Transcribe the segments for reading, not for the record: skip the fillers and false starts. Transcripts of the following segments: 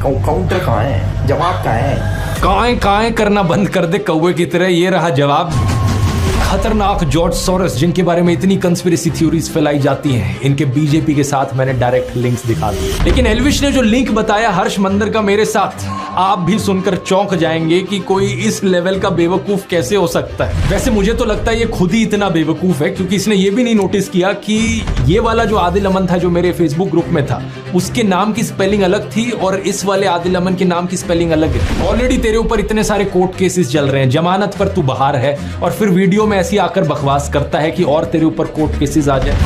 Counter कहाँ है, जवाब कहाँ है? काएं करना बंद कर दे कौवे की तरह, ये रहा जवाब। खतरनाक जॉर्ज सोरोस, जिनके बारे में इतनी कंस्पिरेसी थ्योरीज फैलाई जाती हैं, इनके बीजेपी के साथ मैंने डायरेक्ट लिंक्स दिखा दिए। लेकिन एल्विश ने जो लिंक बताया हर्ष मंदर का मेरे साथ, आप भी सुनकर चौंक जाएंगे कि कोई इस लेवल का बेवकूफ कैसे हो सकता है। वैसे मुझे तो लगता है ये खुद ही इतना बेवकूफ है, क्योंकि इसने ये भी नहीं नोटिस किया कि ये वाला जो आदिल अमन था जो मेरे फेसबुक ग्रुप में था, उसके नाम की स्पेलिंग अलग थी और इस वाले आदिल अमन के नाम की स्पेलिंग अलग है। ऑलरेडी तेरे ऊपर इतने सारे कोर्ट केसेस चल रहे हैं, जमानत पर तू बाहर है और फिर वीडियो में ऐसी आकर बकवास करता है कि और तेरे ऊपर कोर्ट केसेस आ जाए।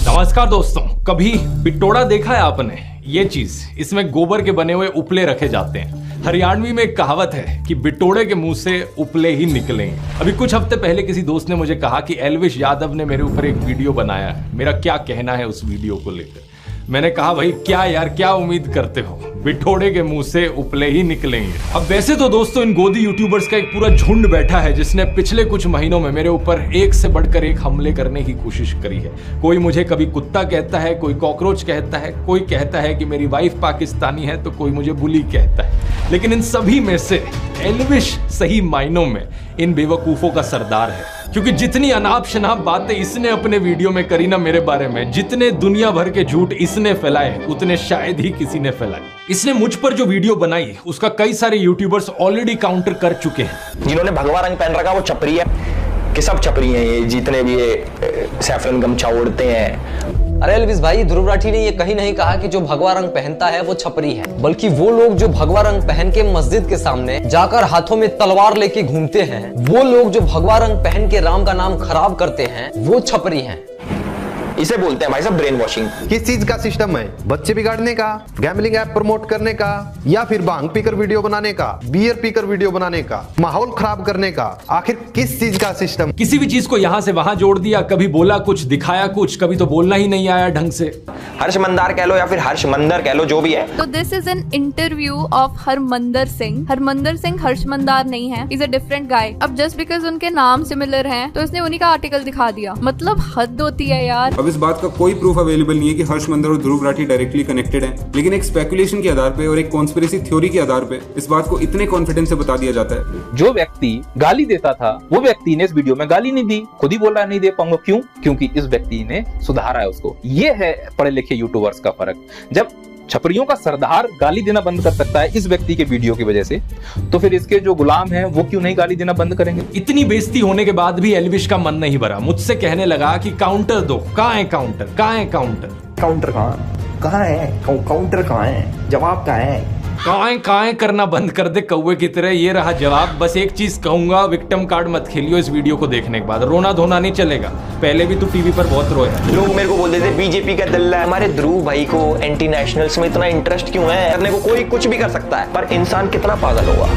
नमस्कार दोस्तों, कभी बिटोड़ा देखा है आपने? ये चीज, इसमें गोबर के बने हुए उपले रखे जाते हैं। हरियाणवी में एक कहावत है कि बिटोड़े के मुंह से उपले ही निकलेंगे। अभी कुछ हफ्ते पहले किसी दोस्त ने मुझे कहा कि एल्विश यादव ने मेरे ऊपर एक वीडियो बनाया है, मेरा क्या कहना है उस वीडियो को लेकर। मैंने कहा भाई क्या यार, क्या उम्मीद करते हो, बिठोड़े के मुंह से उपले ही निकलेंगे। अब वैसे तो दोस्तों इन गोदी यूट्यूबर्स का एक पूरा झुंड बैठा है जिसने पिछले कुछ महीनों में मेरे ऊपर एक से बढ़कर एक हमले करने की कोशिश करी है। कोई मुझे कभी कुत्ता कहता है, कोई कॉकरोच कहता है, कोई कहता है कि मेरी वाइफ पाकिस्तानी है, तो कोई मुझे बुली कहता है। लेकिन इन सभी में से एल्विश सही मायनों में इन बेवकूफों का सरदार है, क्योंकि जितनी अनाप शनाप बातें इसने अपने वीडियो में करी ना मेरे बारे में, जितने दुनिया भर के झूठ इसने फैलाए, उतने शायद ही किसी ने फैलाए। इसने मुझ पर जो वीडियो बनाई उसका कई सारे यूट्यूबर्स ऑलरेडी काउंटर कर चुके हैं। जिन्होंने भगवा रंग पहन रखा वो छपरी है कि सब छपरी हैं, ये जितने भी ये सैफरन गमछा ओढ़ते हैं। अरे एल्विश भाई, ध्रुव राठी ने ये कहीं नहीं कहा कि जो भगवा रंग पहनता है वो छपरी है, बल्कि वो लोग जो भगवा रंग पहन के मस्जिद के सामने जाकर हाथों में तलवार लेके घूमते हैं, वो लोग जो भगवा रंग पहन के राम का नाम खराब करते हैं, वो छपरी हैं। इसे बोलते हैं भाई साहब ब्रेन वॉशिंग। किस चीज का सिस्टम है? बच्चे बिगाड़ने का, गैम्बलिंग ऐप प्रमोट करने का, या फिर भांग पीकर वीडियो बनाने का, बियर पीकर वीडियो बनाने का, माहौल खराब करने का? आखिर किस चीज का सिस्टम? किसी भी चीज को यहाँ से वहां जोड़ दिया, कभी बोला कुछ, दिखाया कुछ, कभी तो बोलना ही नहीं आया ढंग से। हर्ष मंदार कह लो या फिर हर्ष मंदर कह लो, जो भी है। तो this is an interview of Harmandar Singh. Harmandar Singh Harsh Mandar नहीं है, इज अ डिफरेंट गाय। अब जस्ट बिकॉज उनके नाम सिमिलर हैं तो इसने उन्हीं का आर्टिकल दिखा दिया, मतलब हद होती है यार। अब इस बात का कोई प्रूफ अवेलेबल नहीं है कि हर्ष मंदर और ध्रुव राठी डायरेक्टली कनेक्टेड हैं, लेकिन एक स्पेकुलेशन के आधार पे और एक कॉन्स्पिरेसी थ्योरी के आधार पे इस बात को इतने कॉन्फिडेंस से बता दिया जाता है। जो व्यक्ति गाली देता था वो व्यक्ति ने इस वीडियो में गाली नहीं दी, खुद ही बोला नहीं दे पाऊंगा। क्यों? क्योंकि इस व्यक्ति ने सुधारा है उसको। ये है पढ़े लिखे यूट्यूबर्स का फर्क। जब छपरियों का सरदार गाली देना बंद कर सकता है इस व्यक्ति के वीडियो की वजह से, तो फिर इसके जो गुलाम हैं वो क्यों नहीं गाली देना बंद करेंगे? इतनी बेइज्जती होने के बाद भी एल्विश का मन नहीं भरा, मुझसे कहने लगा कि काउंटर दो। कहाँ है काउंटर? कहाँ है काउंटर? काउंटर कहाँ है? काउंटर कहाँ है? जवाब कहाँ है? काएं करना बंद कर दे कौवे की तरह, ये रहा जवाब। बस एक चीज कहूंगा, विक्टिम कार्ड मत खेलियो इस वीडियो को देखने के बाद। रोना धोना नहीं चलेगा, पहले भी तू टीवी पर बहुत रोया। लोग मेरे को बोलते थे बीजेपी का दल्ला है। हमारे ध्रुव भाई को एंटी नेशनल्स में इतना इंटरेस्ट क्यों है? करने को कोई कुछ भी कर सकता है, पर इंसान कितना पागल होगा।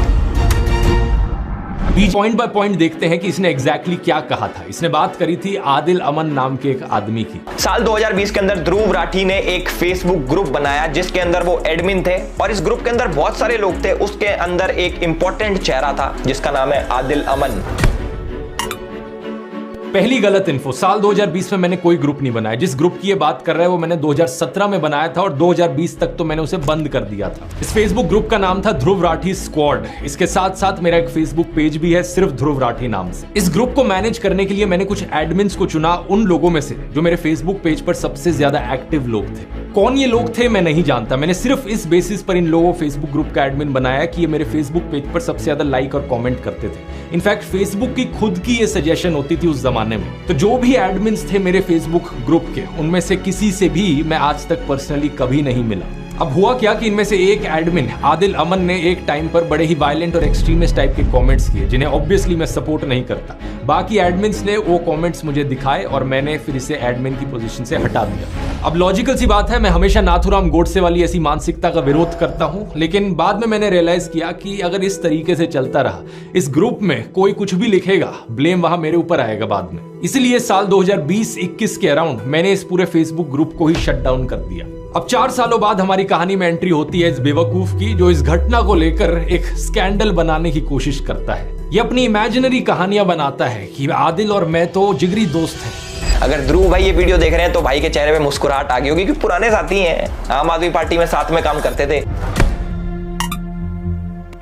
पॉइंट बाय पॉइंट देखते हैं कि इसने एग्जैक्टली क्या कहा था। इसने बात करी थी आदिल अमन नाम के एक आदमी की। साल 2020 के अंदर ध्रुव राठी ने एक फेसबुक ग्रुप बनाया जिसके अंदर वो एडमिन थे, और इस ग्रुप के अंदर बहुत सारे लोग थे। उसके अंदर एक इंपॉर्टेंट चेहरा था जिसका नाम है आदिल अमन। पहली गलत इन्फो, साल 2020 में मैंने कोई ग्रुप नहीं बनाया। जिस ग्रुप की ये बात कर रहा है वो मैंने 2017 में बनाया था और 2020 तक तो मैंने उसे बंद कर दिया था। इस फेसबुक ग्रुप का नाम था ध्रुव राठी स्क्वाड। इसके साथ साथ मेरा एक फेसबुक पेज भी है सिर्फ ध्रुव राठी नाम से। इस ग्रुप को मैनेज करने के लिए मैंने कुछ एडमिन्स को चुना, उन लोगों में से जो मेरे फेसबुक पेज पर सबसे ज्यादा एक्टिव लोग थे। कौन ये लोग थे मैं नहीं जानता, मैंने सिर्फ इस बेसिस पर इन लोगों फेसबुक ग्रुप का एडमिन बनाया कि ये मेरे फेसबुक पेज पर सबसे ज्यादा लाइक और कमेंट करते थे। इनफैक्ट फेसबुक की खुद की ये सजेशन होती थी उस जमाने में। तो जो भी एडमिन्स थे मेरे फेसबुक ग्रुप के, उनमें से किसी से भी मैं आज तक पर्सनली कभी नहीं मिला। अब हुआ क्या कि इनमें से एक एडमिन आदिल अमन ने एक टाइम पर बड़े ही वायलेंट और एक्सट्रीमिस्ट टाइप के कमेंट्स किए जिन्हें ऑब्वियसली मैं सपोर्ट नहीं करता। बाकी एडमिन्स ने वो कमेंट्स मुझे दिखाए और मैंने फिर इसे एडमिन की पोजीशन से हटा दिया। अब लॉजिकल सी बात है, मैं हमेशा नाथुराम गोडसे वाली ऐसी मानसिकता का विरोध करता हूं, लेकिन बाद में मैंने रियलाइज किया कि अगर इस तरीके से चलता रहा, इस ग्रुप में कोई कुछ भी लिखेगा, ब्लेम वहां मेरे ऊपर आएगा बाद में। इसलिए साल 2020-21 के अराउंड मैंने इस पूरे फेसबुक ग्रुप को ही शट डाउन कर दिया। अब 4 सालों बाद हमारी कहानी में एंट्री होती है इस बेवकूफ की, जो इस घटना को लेकर एक स्कैंडल बनाने की कोशिश करता है। ये अपनी इमेजिनरी कहानियां बनाता है कि आदिल और मैं तो जिगरी दोस्त हैं। अगर ध्रुव भाई ये वीडियो देख रहे हैं तो भाई के चेहरे पे मुस्कुराहट आ गई होगी, क्योंकि पुराने साथी हैं, आम आदमी पार्टी में साथ में काम करते थे।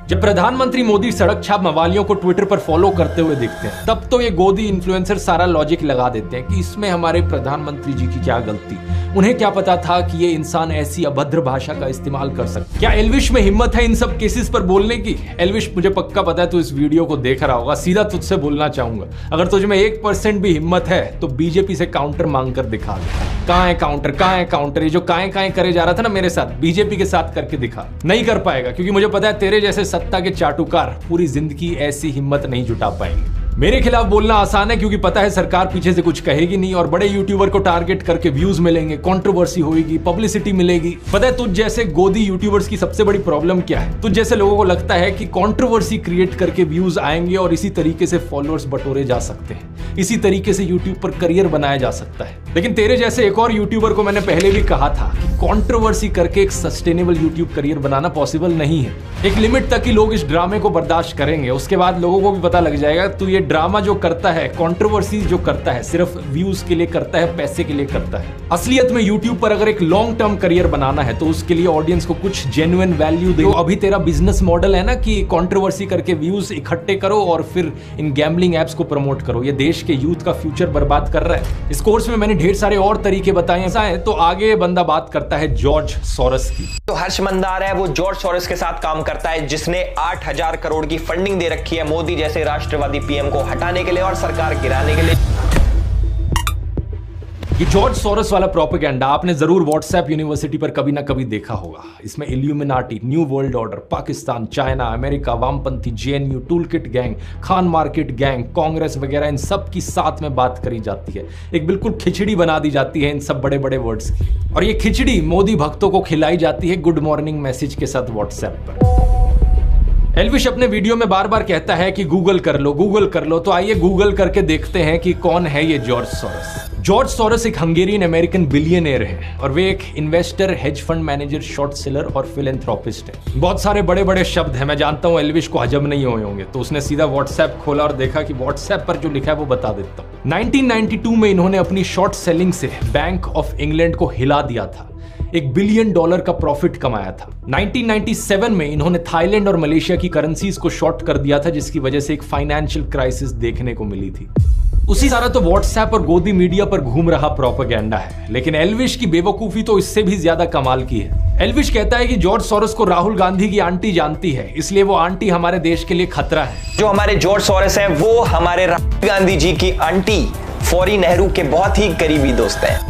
जब प्रधानमंत्री मोदी सड़क छाप मवालियों को ट्विटर पर फॉलो करते हुए दिखते हैं, तब तो ये गोदी इन्फ्लुएंसर सारा लॉजिक लगा देते हैं कि इसमें हमारे प्रधानमंत्री जी की क्या गलती। उन्हें क्या पता था कि ये इंसान ऐसी अभद्र भाषा का इस्तेमाल कर सकता। क्या एल्विश में हिम्मत है इन सब केसेस पर बोलने की? एल्विश, मुझे पक्का पता है तू इस वीडियो को देख रहा होगा, सीधा तुझसे बोलना चाहूंगा, अगर तुझ में 1% भी हिम्मत है तो बीजेपी से काउंटर मांग कर दिखा दे। कहां है काउंटर, कहां है काउंटर? ये जो काएं करे जा रहा था ना मेरे साथ, बीजेपी के साथ करके दिखा। नहीं कर पाएगा, क्योंकि मुझे पता है तेरे जैसे सत्ता के चाटुकार पूरी जिंदगी ऐसी हिम्मत नहीं जुटा पाएंगे। मेरे खिलाफ बोलना आसान है, क्योंकि पता है सरकार पीछे से कुछ कहेगी नहीं और बड़े यूट्यूबर को टारगेट करके व्यूज मिलेंगे, कंट्रोवर्सी होगी, पब्लिसिटी मिलेगी। पता है तुझ जैसे गोदी यूट्यूबर्स की सबसे बड़ी प्रॉब्लम क्या है? तुझ जैसे लोगों को लगता है कि कंट्रोवर्सी क्रिएट करके व्यूज आएंगे और इसी तरीके से फॉलोअर्स बटोरे जा सकते हैं, इसी तरीके से यूट्यूब पर करियर बनाया जा सकता है। लेकिन तेरे जैसे एक और यूट्यूबर को मैंने पहले भी कहा था कि कंट्रोवर्सी करके एक सस्टेनेबल यूट्यूब करियर बनाना पॉसिबल नहीं है। एक लिमिट तक ही लोग इस ड्रामे को बर्दाश्त करेंगे, उसके बाद लोगों को भी पता लग जाएगा तू ये ड्रामा जो करता है, कंट्रोवर्सी जो करता है, सिर्फ व्यूज के लिए करता है, पैसे के लिए करता है। असलियत में यूट्यूब पर अगर एक लॉन्ग टर्म करियर बनाना है तो उसके लिए ऑडियंस को कुछ जेन्युइन वैल्यू दे। तो अभी तेरा बिजनेस मॉडल है ना कि कंट्रोवर्सी करके व्यूज इकट्ठे करो और फिर इन गैम्बलिंग एप्स को प्रमोट करो, ये देश के यूथ का फ्यूचर बर्बाद कर रहा है। इस कोर्स में मैंने ढेर सारे और तरीके बताए हैं। तो आगे बंदा बात करता है जॉर्ज सोरोस की। तो हर्ष मंदार है वो जॉर्ज सोरोस के साथ काम करता है, जिसने 8,000 करोड़ की फंडिंग दे रखी है मोदी जैसे राष्ट्रवादी पीएम को हटाने के लिए और सरकार गिराने के लिए। ये जॉर्ज सोरोस वाला प्रोपेगेंडा आपने जरूर व्हाट्सएप यूनिवर्सिटी पर कभी ना कभी देखा होगा। इसमें Illuminati, new world order, Pakistan, China, America, वामपंथी, JNU, toolkit gang, Khan market gang, Congress वगैरह इन सब की साथ में बात करी जाती है। एक बिल्कुल खिचड़ी बना दी जाती है इन सब बड़े बड़े वर्ड्स की, और ये खिचड़ी मोदी भक्तों को खिलाई जाती है गुड मॉर्निंग मैसेज के साथ व्हाट्सएप पर। एल्विश अपने वीडियो में बार बार कहता है कि गूगल कर लो, गूगल कर लो। तो आइए गूगल करके देखते हैं कि कौन है ये जॉर्ज सोरोस। जॉर्ज सोरोस एक हंगेरियन अमेरिकन बिलियनियर है और वे एक investor, hedge fund manager, short seller और फिलैंथ्रोपिस्ट है। बहुत सारे बड़े बड़े शब्द हैं, मैं जानता हूं एल्विश को हजम नहीं हुए होंगे, तो उसने सीधा व्हाट्सएप खोला और देखा कि व्हाट्सएप पर जो लिखा है वो बता देता हूं। 1992 में इन्होंने अपनी शॉर्ट सेलिंग से बैंक ऑफ इंग्लैंड को हिला दिया था, $1 बिलियन का प्रॉफिट कमाया था। 1997 में इन्होंने थाईलैंड और मलेशिया की करेंसीज को शॉर्ट कर दिया था, जिसकी वजह से एक फाइनेंशियल क्राइसिस देखने को मिली थी। उसी सारा तो व्हाट्सएप और गोदी मीडिया पर घूम रहा प्रोपेगेंडा है। लेकिन एल्विश की बेवकूफी तो इससे भी ज्यादा कमाल की है। एल्विश कहता है कि जॉर्ज सोरोस को राहुल गांधी की आंटी जानती है, इसलिए वो आंटी हमारे देश के लिए खतरा है। जो हमारे जॉर्ज सोरोस हैं वो हमारे राहुल गांधी जी की आंटी फौरी नेहरू के बहुत ही करीबी दोस्त हैं।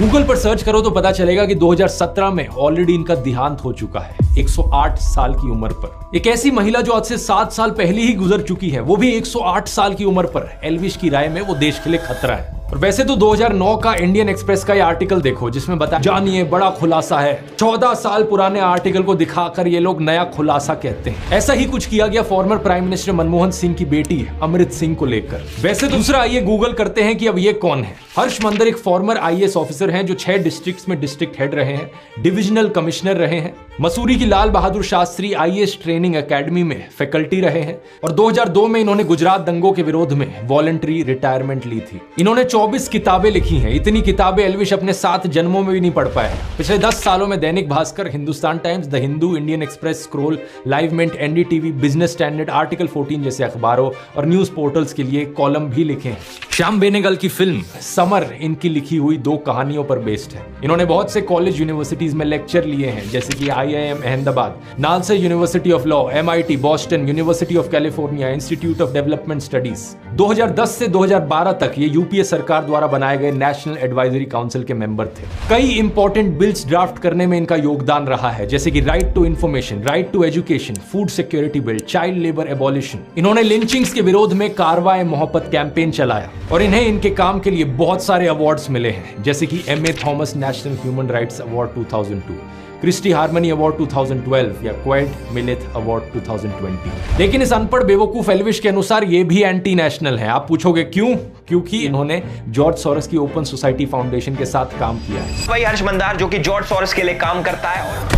गूगल पर सर्च करो तो पता चलेगा कि 2017 में ऑलरेडी इनका देहांत हो चुका है, 108 साल की उम्र पर। एक ऐसी महिला जो आज से 7 साल पहले ही गुजर चुकी है, वो भी 108 साल की उम्र पर। एल्विश की राय में वो देश के लिए खतरा है। और वैसे तो 2009 का इंडियन एक्सप्रेस का ये आर्टिकल देखो, जिसमें बताया जानिए बड़ा खुलासा है। 14 साल पुराने आर्टिकल को दिखाकर ये लोग नया खुलासा कहते हैं। ऐसा ही कुछ किया गया farmer prime minister Manmohan Singh की बेटी अमृत सिंह को लेकर। वैसे दूसरा आइए गूगल करते हैं कि अब ये कौन है। हर्ष मंदर एक फॉर्मर आईएएस ऑफिसर हैं जो 6 डिस्ट्रिक्ट्स में डिस्ट्रिक्ट हेड रहे हैं, डिविजनल कमिश्नर रहे हैं, मसूरी की Lal Bahadur Shastri IAS training academy में फैकल्टी रहे हैं, और 2002 में इन्होंने गुजरात दंगों के विरोध में वॉलंटरी रिटायरमेंट ली थी। इन्होंने 24 किताबें लिखी हैं। इतनी किताबें एल्विश अपने 7 जन्मों में भी नहीं पढ़ पाए। पिछले 10 सालों में Dainik Bhaskar, Hindustan Times, the Hindu, Indian Express, Scroll, Live Mint, NDTV, Business Standard, article 14 जैसे अखबारों और न्यूज पोर्टल्स के लिए कॉलम भी लिखे हैं। श्याम बेनेगल की फिल्म समर इनकी लिखी हुई 2 कहानियों पर बेस्ड है। इन्होंने बहुत से कॉलेज यूनिवर्सिटीज में लेक्चर लिए हैं, जैसे कि IIM Ahmedabad, NALSA university of law, MIT, Boston, university of California, institute of development studies. 2010 से 2012 तक ये यूपीए सरकार द्वारा बनाए गए नेशनल एडवाइजरी काउंसिल के मेंबर थे। कई इंपॉर्टेंट बिल्स ड्राफ्ट करने में इनका योगदान रहा है, जैसे कि right to information, right to education, food security bill, child labour abolition. इन्होंने लिंचिंग्स के विरोध में कारवाए मोहब्बत कैंपेन चलाया और इन्हें इनके काम के लिए बहुत सारे अवार्ड्स मिले हैं, जैसे कि MA Thomas national human rights award 2002, Christy harmony award 2012 या क्वाइड मिलेथ अवार्ड 2020। लेकिन इस अनपढ़ बेवकूफ एल्विश के अनुसार ये भी एंटी नेशनल है। आप पूछोगे क्यों? क्योंकि इन्होंने जॉर्ज सोरोस की ओपन सोसाइटी फाउंडेशन के साथ काम किया है। वही हर्ष मंदार जो कि जॉर्ज सोरोस के लिए काम करता है।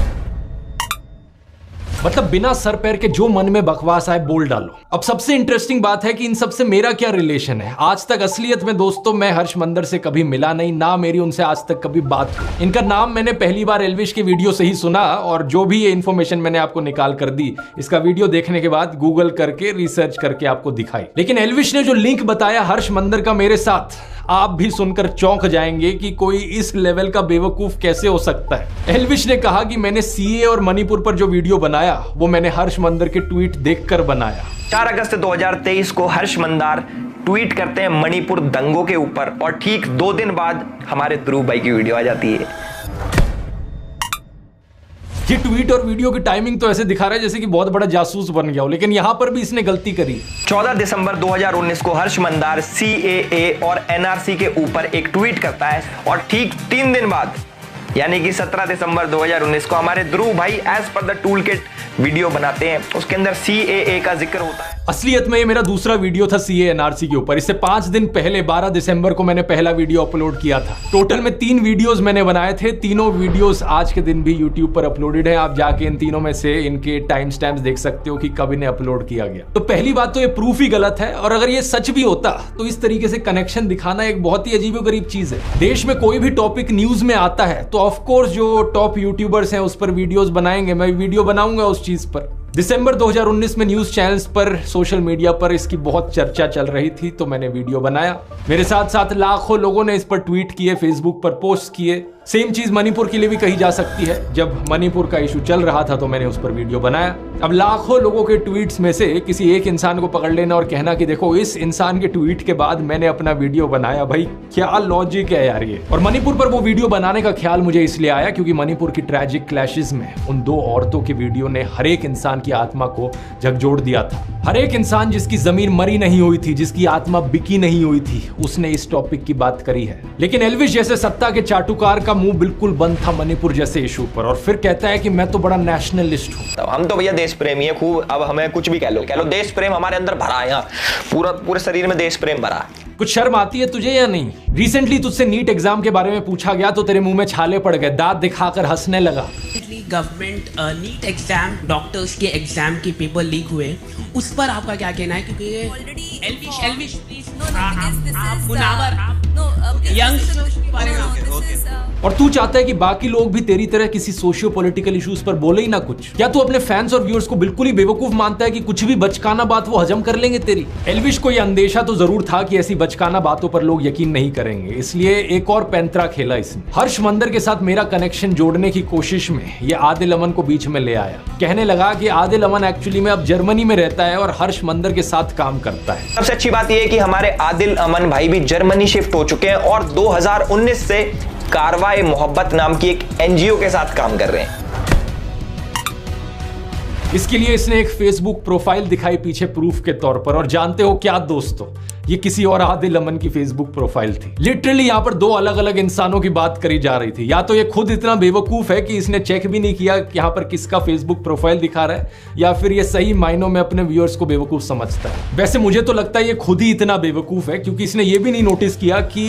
मतलब बिना सर पैर के जो मन में बकवास आए बोल डालो। अब सबसे इंटरेस्टिंग बात है कि इन सबसे मेरा क्या रिलेशन है। आज तक असलियत में दोस्तों मैं हर्ष मंदर से कभी मिला नहीं, ना मेरी उनसे आज तक कभी बात हुई। इनका नाम मैंने पहली बार एल्विश के वीडियो से ही सुना और जो भी ये इन्फॉर्मेशन मैंने आपको निकाल कर दी इसका वीडियो देखने के बाद गूगल करके रिसर्च करके आपको दिखाई। लेकिन एल्विश ने जो लिंक बताया हर्ष मंदर का मेरे साथ, आप भी सुनकर चौंक जाएंगे कि कोई इस लेवल का बेवकूफ कैसे हो सकता है। एल्विश ने कहा कि मैंने सीए और मणिपुर पर जो वीडियो बनाया वो मैंने हर्ष मंदर के ट्वीट देखकर बनाया। 4 अगस्त 2023 को हर्ष मंदार ट्वीट करते हैं मणिपुर दंगों के ऊपर और ठीक 2 दिन बाद हमारे ध्रुव भाई की वीडियो आ जाती है। ये ट्वीट और वीडियो की टाइमिंग तो ऐसे दिखा रहा है जैसे कि बहुत बड़ा जासूस बन गया हो, लेकिन यहां पर भी इसने गलती करी। 14 दिसंबर 2019 को हर्ष मंदार सीएए और एनआरसी के ऊपर एक ट्वीट करता है और ठीक 3 दिन बाद यानी कि 17 दिसंबर 2019 को हमारे ध्रुव भाई as per the tool kit video बनाते हैं। उसके अंदर सीएए का जिक्र होता है। असलियत में ये मेरा दूसरा वीडियो था सीए एनआरसी के ऊपर। इससे 5 दिन पहले 12 दिसंबर को मैंने पहला वीडियो अपलोड किया था। टोटल में 3 वीडियोस मैंने बनाए थे। तीनों वीडियोस आज के दिन भी यूट्यूब पर अपलोडेड है। आप जाके इन तीनों में से इनके टाइम स्टैम्प्स देख सकते हो कि कब इन्हें अपलोड किया गया। तो पहली बात तो ये प्रूफ ही गलत है, और अगर ये सच भी होता तो इस तरीके से कनेक्शन दिखाना एक बहुत ही अजीबोगरीब चीज है। देश में कोई भी टॉपिक न्यूज में आता है तो ऑफकोर्स जो टॉप यूट्यूबर्स हैं उस पर वीडियोस बनाएंगे, मैं वीडियो बनाऊंगा उस चीज पर। दिसंबर 2019 में न्यूज चैनल्स पर, सोशल मीडिया पर इसकी बहुत चर्चा चल रही थी तो मैंने वीडियो बनाया। मेरे साथ साथ लाखों लोगों ने इस पर ट्वीट किए, फेसबुक पर पोस्ट किए। सेम चीज मणिपुर के लिए भी कही जा सकती है। जब मणिपुर का इशू चल रहा था तो मैंने उस पर वीडियो बनाया। अब लाखों लोगों के ट्वीट्स में से किसी एक इंसान को पकड़ लेना और कहना कि देखो इस इंसान के ट्वीट के बाद मैंने अपना वीडियो बनाया, भाई क्या लॉजिक है यार ये। और मणिपुर पर वो वीडियो बनाने का ख्याल मुझे इसलिए आया क्योंकि मणिपुर की ट्रैजिक क्लैशेस में उन 2 औरतों की वीडियो ने हर एक इंसान की आत्मा को झकझोर दिया था। हर एक इंसान जिसकी जमीन मरी नहीं हुई थी, जिसकी आत्मा बिकी नहीं हुई थी, उसने इस टॉपिक की बात करी है। लेकिन एल्विश जैसे सत्ता के चाटुकार का मुंह बिल्कुल बंद था मणिपुर जैसे इशू पर, और फिर कहता है कि मैं तो बड़ा नेशनलिस्ट हूं। तो हम तो भैया देश प्रेमी है खूब। अब हमें कुछ भी कह लो देश प्रेम हमारे अंदर भरा है। यहाँ पूरे शरीर में देश प्रेम भरा है। कुछ शर्म आती है तुझे या नहीं? रिसेंटली तुझसे नीट एग्जाम के बारे में पूछा गया तो तेरे मुंह में छाले पड़ गए, दांत दिखाकर हंसने लगा। गवर्नमेंट नीट एग्जाम, डॉक्टर्स के एग्जाम के पेपर लीक हुए, उस पर आपका क्या कहना है? क्योंकि एल्विश प्लीज और तू चाहता है कि बाकी लोग भी तेरी तरह किसी सोशियो पॉलिटिकल इश्यूज पर बोले ही ना कुछ? क्या तू अपने फैंस और व्यूअर्स को बिल्कुल ही बेवकूफ मानता है कि कुछ भी बचकाना बात वो हजम कर लेंगे तेरी? एल्विश को यह अंदेशा तो जरूर था कि ऐसी बचकाना बातों पर लोग यकीन नहीं करेंगे, इसलिए एक और पैंतरा खेला इसने। हर्ष मंदर के साथ मेरा कनेक्शन जोड़ने की कोशिश में ये आदिल अमन को बीच में ले आया। कहने लगा कि आदिल अमन एक्चुअली में अब जर्मनी में रहता है और हर्ष मंदर के साथ काम करता है। सबसे अच्छी बात यह है कि हमारे आदिल अमन भाई भी जर्मनी शिफ्ट हो चुके हैं और 2019 से कारवाए मोहब्बत नाम की एक एनजीओ के साथ काम कर रहे हैं। इसके लिए इसने एक फेसबुक प्रोफाइल दिखाई पीछे प्रूफ के तौर पर, और जानते हो क्या दोस्तों, ये किसी और आदिल अमन की फेसबुक प्रोफाइल थी। लिटरली यहाँ पर 2 अलग अलग इंसानों की बात करी जा रही थी। या तो ये खुद इतना बेवकूफ है कि इसने चेक भी नहीं किया कि यहाँ पर किसका फेसबुक प्रोफाइल दिखा रहा है, या फिर ये सही मायनों में अपने व्यूअर्स को बेवकूफ समझता है। वैसे मुझे तो लगता है ये खुद ही इतना बेवकूफ है क्योंकि इसने ये भी नहीं नोटिस किया कि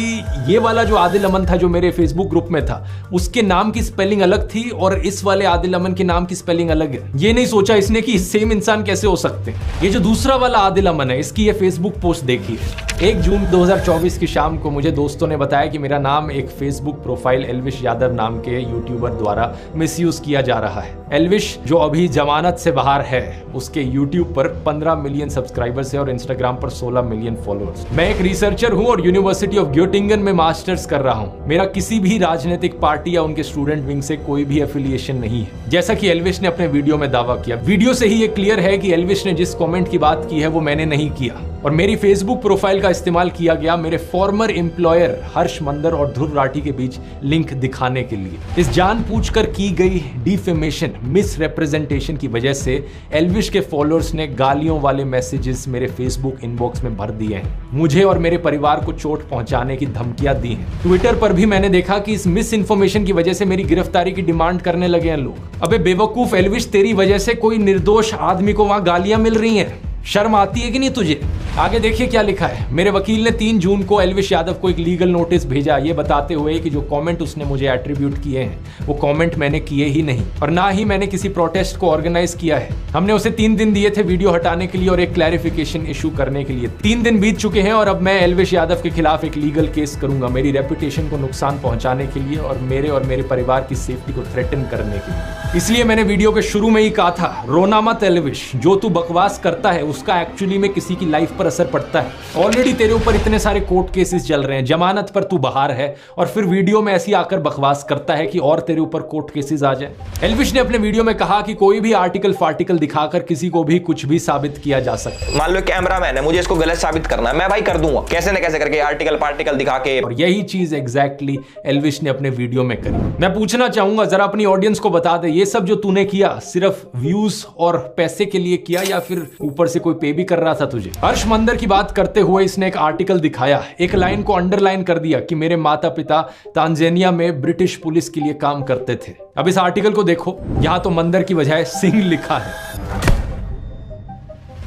ये वाला जो आदिल अमन था जो मेरे फेसबुक ग्रुप में था, उसके नाम की स्पेलिंग अलग थी और इस वाले आदिल अमन के नाम की स्पेलिंग अलग है। ये नहीं सोचा इसने कि सेम इंसान कैसे हो सकते हैं। ये जो दूसरा वाला आदिल अमन है, इसकी ये फेसबुक पोस्ट देखी है। 1 जून 2024 की शाम को मुझे दोस्तों ने बताया कि मेरा नाम एक फेसबुक प्रोफाइल एल्विश यादव नाम के यूट्यूबर द्वारा मिसयूज किया जा रहा है। एल्विश जो अभी जमानत से बाहर है, उसके यूट्यूब पर 15 मिलियन सब्सक्राइबर्स है और इंस्टाग्राम पर 16 मिलियन फॉलोअर्स। मैं एक रिसर्चर हूं और यूनिवर्सिटी ऑफ ग्योटिंगन में मास्टर्स कर रहा हूं। मेरा किसी भी राजनीतिक पार्टी या उनके स्टूडेंट विंग से कोई भी एफिलिएशन नहीं है, जैसा कि एल्विश ने अपने वीडियो में दावा किया। वीडियो से ही ये क्लियर है कि एल्विश ने जिस कमेंट की बात की है वो मैंने नहीं किया, और मेरी फेसबुक प्रोफाइल का इस्तेमाल किया गया मेरे फॉर्मर एम्प्लॉयर हर्ष मंदर और ध्रुव राठी के बीच लिंक दिखाने के लिए। इस जानबूझकर की गई डिफेमेशन, मिस रिप्रेजेंटेशन की वजह से एल्विश के फॉलोअर्स ने गालियों वाले मैसेजेस मेरे फेसबुक इनबॉक्स में भर दिए हैं। मुझे और मेरे परिवार को चोट पहुंचाने की धमकियां दी हैं। ट्विटर पर भी मैंने देखा कि इस मिस इन्फॉर्मेशन की वजह से मेरी गिरफ्तारी की डिमांड करने लगे हैं लोग। अबे बेवकूफ एल्विश, तेरी वजह से कोई निर्दोष आदमी को वहां गालियां मिल रही हैं। शर्म आती है कि नहीं तुझे? आगे देखिए क्या लिखा है। मेरे वकील ने 3 जून को एल्विश यादव को एक लीगल नोटिस भेजा, ये बताते हुए कि जो कमेंट उसने मुझे एट्रीब्यूट किए हैं वो कमेंट मैंने किए ही नहीं और ना ही मैंने किसी प्रोटेस्ट को ऑर्गेनाइज किया है। हमने उसे 3 दिन दिए थे वीडियो हटाने के लिए और एक क्लैरिफिकेशन इशू करने के लिए। 3 दिन बीत चुके हैं और अब मैं एल्विश यादव के खिलाफ एक लीगल केस करूंगा, मेरी रेपुटेशन को नुकसान पहुंचाने के लिए और मेरे परिवार की सेफ्टी को थ्रेटन करने के लिए। इसलिए मैंने वीडियो के शुरू में ही कहा था, रोना मत एल्विश, जो तू बकवास करता है उसका एक्चुअली में किसी की लाइफ पर असर पड़ता है। ऑलरेडी तेरे ऊपर इतने सारे कोर्ट केसेस चल रहे हैं, जमानत पर तू बाहर है और फिर वीडियो में ऐसी आकर बकवास करता है कि और तेरे ऊपर कोर्ट केसेस आ जाए। एल्विश ने अपने वीडियो में कहा कि कोई भी आर्टिकल फार्टिकल दिखाकर किसी को भी कुछ भी साबित किया जा सकता है। मान लो कैमरामैन है, मुझे इसको गलत साबित करना है, मैं भाई कर दूंगा कैसे न कैसे करके आर्टिकल पार्टिकल दिखा के। और यही चीज एग्जैक्टली एल्विश ने अपने वीडियो में करी। मैं पूछना चाहूंगा जरा अपनी ऑडियंस को बता दे, ये सब जो तूने किया सिर्फ व्यूज और पैसे के लिए किया या फिर ऊपर से कोई पे भी कर रहा था तुझे? हर्ष मंदर की बात करते हुए इसने एक आर्टिकल दिखाया, एक लाइन को अंडरलाइन कर दिया कि मेरे माता पिता तांजानिया में ब्रिटिश पुलिस के लिए काम करते थे। अब इस आर्टिकल को देखो, यहां तो मंदर की बजाय सिंह लिखा है।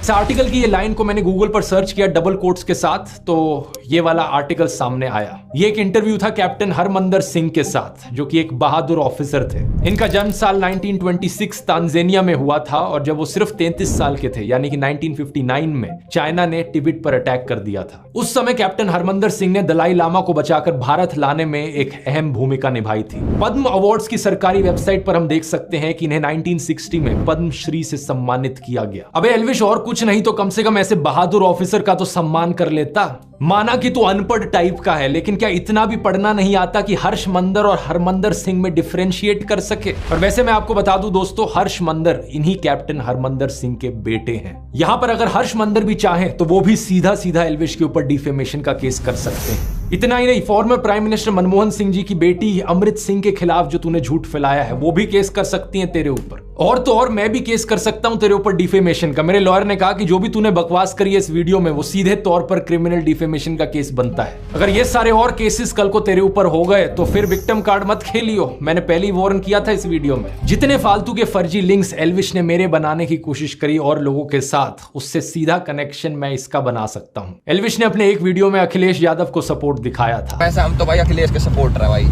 इस आर्टिकल की ये लाइन को मैंने गूगल पर सर्च किया डबल कोट्स के साथ, तो ये वाला आर्टिकल सामने आया। ये एक इंटरव्यू था कैप्टन हरमंदर सिंह के साथ, जो कि एक बहादुर ऑफिसर थे। इनका जन्म साल 1926 तांजानिया में हुआ था और जब वो सिर्फ 33 साल के थे, यानी कि 1959 में चाइना ने तिब्बत पर अटैक कर दिया था। उस समय कैप्टन हरमंदर सिंह ने दलाई लामा को बचाकर भारत लाने में एक अहम भूमिका निभाई थी। पद्म अवार्ड्स की सरकारी वेबसाइट पर हम देख सकते हैं कि इन्हें 1960 में पद्मश्री से सम्मानित किया गया। अबे एल्विश, और कुछ नहीं तो कम से कम ऐसे बहादुर ऑफिसर का तो सम्मान कर लेता। माना कि तू अनपढ़ टाइप का है, लेकिन क्या इतना भी पढ़ना नहीं आता कि हर्ष मंदर और हरमंदर सिंह में डिफरेंशिएट कर सके? और वैसे मैं आपको बता दूं दोस्तों, हर्ष मंदर इन्हीं कैप्टन हरमंदर सिंह के बेटे हैं। यहां पर अगर हर्ष मंदर भी चाहें तो वो भी सीधा सीधा एल्विश के ऊपर डिफेमेशन का केस कर सकते हैं। इतना ही नहीं, former prime minister Manmohan Singh ji की बेटी अमृत सिंह के खिलाफ जो तूने झूठ फैलाया है वो भी केस कर सकती हैं तेरे ऊपर। और तो और मैं भी केस कर सकता हूं तेरे ऊपर डिफेमेशन का। मेरे लॉयर ने कहा कि जो भी तूने बकवास करी है इस वीडियो में वो सीधे तौर पर क्रिमिनल डिफेमेशन का केस बनता है। अगर ये सारे और केसेस कल को तेरे ऊपर हो गए तो फिर विक्टिम कार्ड मत खेलियो। मैंने पहले ही वार्न किया था इस वीडियो में। जितने फालतू के फर्जी लिंक्स एल्विश ने मेरे बनाने की कोशिश करी और लोगों के साथ, उससे सीधा कनेक्शन मैं इसका बना सकता हूं। एल्विश ने अपने एक वीडियो में अखिलेश यादव को सपोर्ट दिखाया था। वैसे हम तो भाई अखिलेश के सपोर्टर है भाई,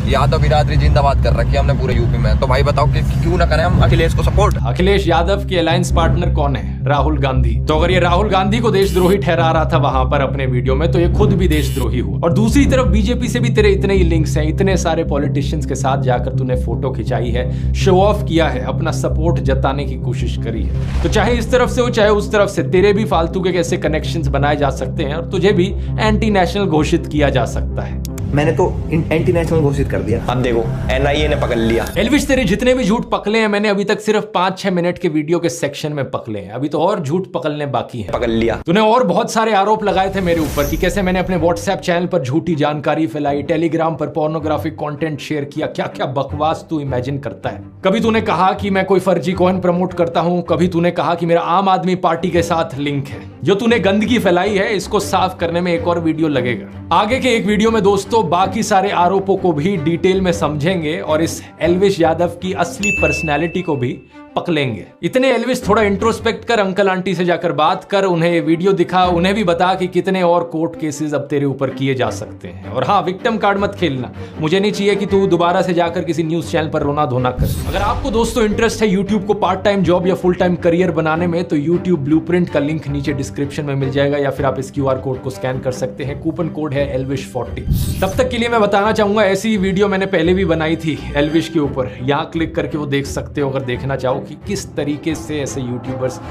यादव बिरादरी जिंदाबाद कर रखी है हमने पूरे यूपी में, तो भाई बताओ कि क्यों ना करें हम अखिलेश को सपोर्ट। अखिलेश यादव के अलायंस पार्टनर कौन है? राहुल गांधी। तो अगर ये राहुल गांधी को देशद्रोही ठहरा रहा था वहां पर अपने वीडियो में, तो ये खुद भी देशद्रोही हुआ। और दूसरी तरफ बीजेपी से भी तेरे इतने ही लिंक्स हैं, इतने सारे पॉलिटिशियंस के साथ जाकर तूने फोटो खिंचाई है, शो ऑफ किया है, अपना सपोर्ट जताने की कोशिश करी है। तो चाहे इस तरफ से हो चाहे उस तरफ से, तेरे भी फालतू के कैसे कनेक्शंस बनाए जा सकते हैं और तुझे भी एंटी नेशनल घोषित किया जा सकता है। मैंने तो एंटी नेशनल घोषित कर दिया, अब देखो एनआईए ने पकड़ लिया। एल्विश, तेरे जितने भी झूठ पकड़े हैं मैंने अभी तक सिर्फ 5-6 मिनट के वीडियो के सेक्शन में पकड़े हैं, अभी तो और झूठ पकड़ने बाकी है। पकड़ लिया। तूने और बहुत सारे आरोप लगाए थे मेरे ऊपर कि कैसे मैंने अपने व्हाट्सएप चैनल पर झूठी जानकारी फैलाई, टेलीग्राम पर पोर्नोग्राफिक कंटेंट शेयर किया, क्या क्या बकवास तू इमेजिन करता है। कभी तूने कहा कि मैं कोई फर्जी कॉइन प्रमोट करता हूं, कभी तूने कहा कि मेरा आम आदमी पार्टी के साथ लिंक है। जो तूने गंदगी फैलाई है इसको साफ करने में एक और वीडियो लगेगा। आगे के एक वीडियो में दोस्तों बाकी सारे आरोपों को भी डिटेल में समझेंगे और इस एल्विश यादव की असली पर्सनैलिटी को भी पकड़ेंगे। इतने एल्विश थोड़ा इंट्रोस्पेक्ट कर, अंकल आंटी से जाकर बात कर, उन्हें ये वीडियो दिखा, उन्हें भी बता कि कितने और कोर्ट केसेस अब तेरे ऊपर किए जा सकते हैं। और हाँ, विक्टिम कार्ड मत खेलना, मुझे नहीं चाहिए कि तू दोबारा से जाकर किसी न्यूज चैनल पर रोना धोना कर। अगर आपको दोस्तों इंटरेस्ट है यूट्यूब को पार्ट टाइम जॉब या फुल टाइम करियर बनाने में, तो यूट्यूब ब्लूप्रिंट का लिंक नीचे डिस्क्रिप्शन में मिल जाएगा या फिर आप इस QR कोड को स्कैन कर सकते हैं। कूपन कोड है ELVISH40। तब तक के लिए मैं बताना चाहूंगा, ऐसी वीडियो मैंने पहले भी बनाई थी एल्विश के ऊपर, यहाँ क्लिक करके वो देख सकते हो अगर देखना चाहो कि किस तरीके से ऐसे यूट्यूबर्स